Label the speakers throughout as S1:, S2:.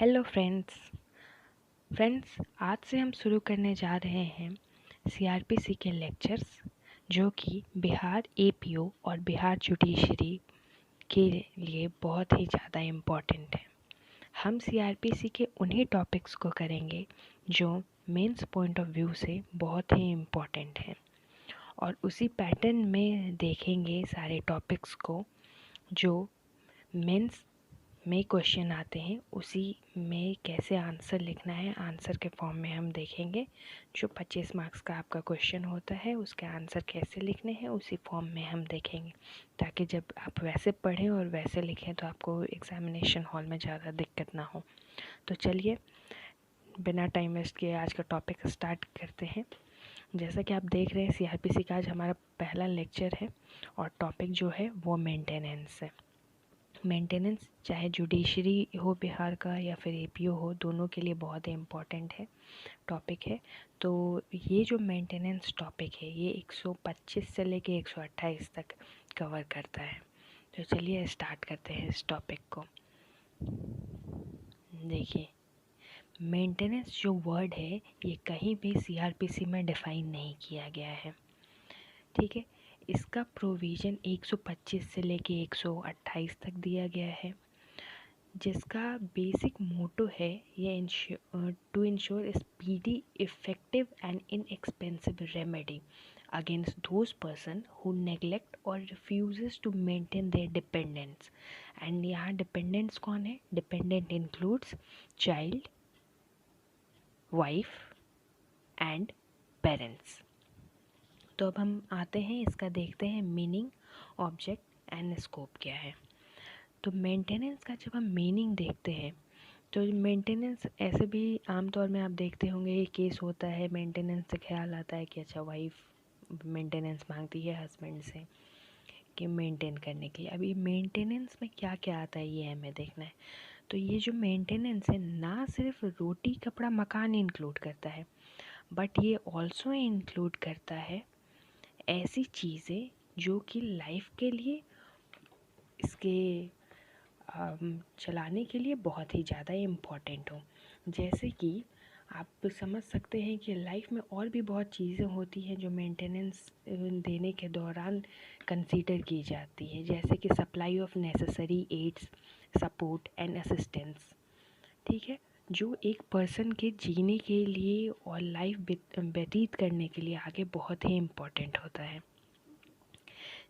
S1: Hello friends, आज से हम शुरू करने जा रहे हैं सीआरपीसी के लेक्चर्स, जो कि बिहार एपीओ और बिहार जुडिशरी के लिए बहुत ही ज़्यादा इम्पॉर्टेंट है। हम सीआरपीसी के उन्हीं टॉपिक्स को करेंगे जो मेंस पॉइंट ऑफ व्यू से बहुत ही इम्पॉर्टेंट है, और उसी पैटर्न में देखेंगे सारे टॉपिक्स को जो मेंस में क्वेश्चन आते हैं। उसी में कैसे आंसर लिखना है, आंसर के फॉर्म में हम देखेंगे। जो 25 मार्क्स का आपका क्वेश्चन होता है उसके आंसर कैसे लिखने हैं उसी फॉर्म में हम देखेंगे, ताकि जब आप वैसे पढ़ें और वैसे लिखें तो आपको एग्ज़ामिनेशन हॉल में ज़्यादा दिक्कत ना हो। तो चलिए बिना टाइम वेस्ट किए आज का टॉपिक स्टार्ट करते हैं। जैसा कि आप देख रहे हैं सीआरपीसी का आज हमारा पहला लेक्चर है और टॉपिक जो है वो मेंटेनेंस है। मेंटेनेंस चाहे जुडिशरी हो बिहार का या फिर एपीओ हो, दोनों के लिए बहुत ही इम्पॉर्टेंट है टॉपिक है। तो ये जो मेंटेनेंस टॉपिक है ये 125 से लेके 128 तक कवर करता है। तो चलिए स्टार्ट करते हैं इस टॉपिक को। देखिए, मेंटेनेंस जो वर्ड है ये कहीं भी सीआरपीसी में डिफ़ाइन नहीं किया गया है, ठीक है। इसका प्रोविज़न 125 से लेके 128 तक दिया गया है, जिसका बेसिक मोटो है ये to ensure speedy, effective and inexpensive remedy against those person who neglect और refuses to maintain their dependents. And यहाँ डिपेंडेंट्स कौन है? Dependent includes child, wife and parents. तो अब हम आते हैं, इसका देखते हैं मीनिंग, ऑब्जेक्ट एंड स्कोप क्या है। तो मेंटेनेंस का जब हम मीनिंग देखते हैं तो मेंटेनेंस ऐसे भी आमतौर में आप देखते होंगे ये केस होता है, मेंटेनेंस से ख्याल आता है कि अच्छा वाइफ मेंटेनेंस मांगती है हस्बैंड से कि मेंटेन करने के लिए। अब ये मेंटेनेंस में क्या क्या आता है ये हमें देखना है। तो ये जो मेंटेनेंस है ना सिर्फ रोटी कपड़ा मकान इंक्लूड करता है, बट ये ऑल्सो इंक्लूड करता है ऐसी चीज़ें जो कि लाइफ के लिए, इसके चलाने के लिए बहुत ही ज़्यादा इम्पॉर्टेंट हो। जैसे कि आप समझ सकते हैं कि लाइफ में और भी बहुत चीज़ें होती हैं जो मेंटेनेंस देने के दौरान कंसीडर की जाती है, जैसे कि supply of necessary aids, support and assistance, ठीक है, जो एक पर्सन के जीने के लिए और लाइफ व्यतीत करने के लिए आगे बहुत ही इम्पॉर्टेंट होता है,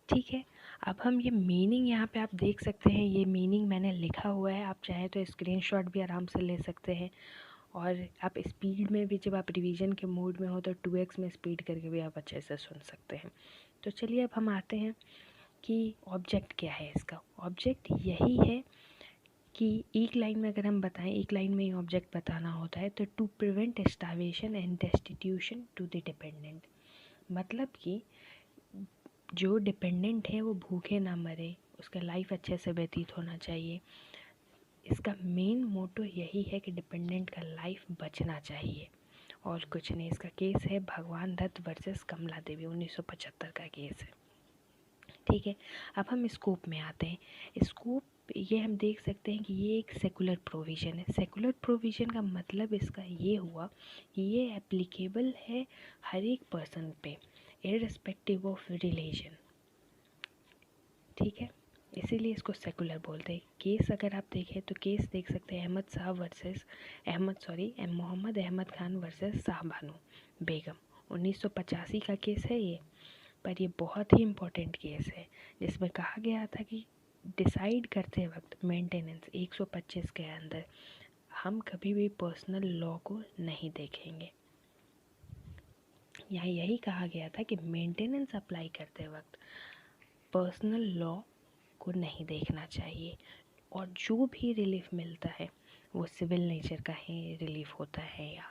S1: ठीक है। अब हम ये मीनिंग यहाँ पे आप देख सकते हैं, ये मीनिंग मैंने लिखा हुआ है, आप चाहें तो स्क्रीनशॉट भी आराम से ले सकते हैं। और आप स्पीड में भी, जब आप रिवीजन के मूड में हो तो 2x में स्पीड करके भी आप अच्छे से सुन सकते हैं। तो चलिए अब हम आते हैं कि ऑब्जेक्ट क्या है इसका। ऑब्जेक्ट यही है कि एक लाइन में अगर हम बताएं, एक लाइन में ही ऑब्जेक्ट बताना होता है तो to prevent starvation and destitution to the dependent, मतलब कि जो डिपेंडेंट है वो भूखे ना मरे, उसका लाइफ अच्छे से व्यतीत होना चाहिए। इसका मेन मोटो यही है कि डिपेंडेंट का लाइफ बचना चाहिए और कुछ नहीं। इसका केस है भगवान दत्त वर्सेस कमला देवी, 1975 का केस है, ठीक है। अब हम स्कोप में आते हैं। स्कोप ये हम देख सकते हैं कि ये एक सेकुलर प्रोविज़न है। सेकुलर प्रोविज़न का मतलब इसका ये हुआ कि ये एप्लीकेबल है हर एक पर्सन पे, इररिस्पेक्टिव ऑफ रिलीजन, ठीक है, इसीलिए इसको सेकुलर बोलते हैं। केस अगर आप देखें तो केस देख सकते हैं अहमद साहब वर्सेस मोहम्मद अहमद खान वर्सेस शाहबानू बेगम, 1985 का केस है ये। पर ये बहुत ही इम्पोर्टेंट केस है जिसमें कहा गया था कि डिसाइड करते वक्त मेंटेनेंस 125 के अंदर हम कभी भी पर्सनल लॉ को नहीं देखेंगे। यहाँ यही कहा गया था कि मेंटेनेंस अप्लाई करते वक्त पर्सनल लॉ को नहीं देखना चाहिए, और जो भी रिलीफ मिलता है वो सिविल नेचर का ही रिलीफ होता है या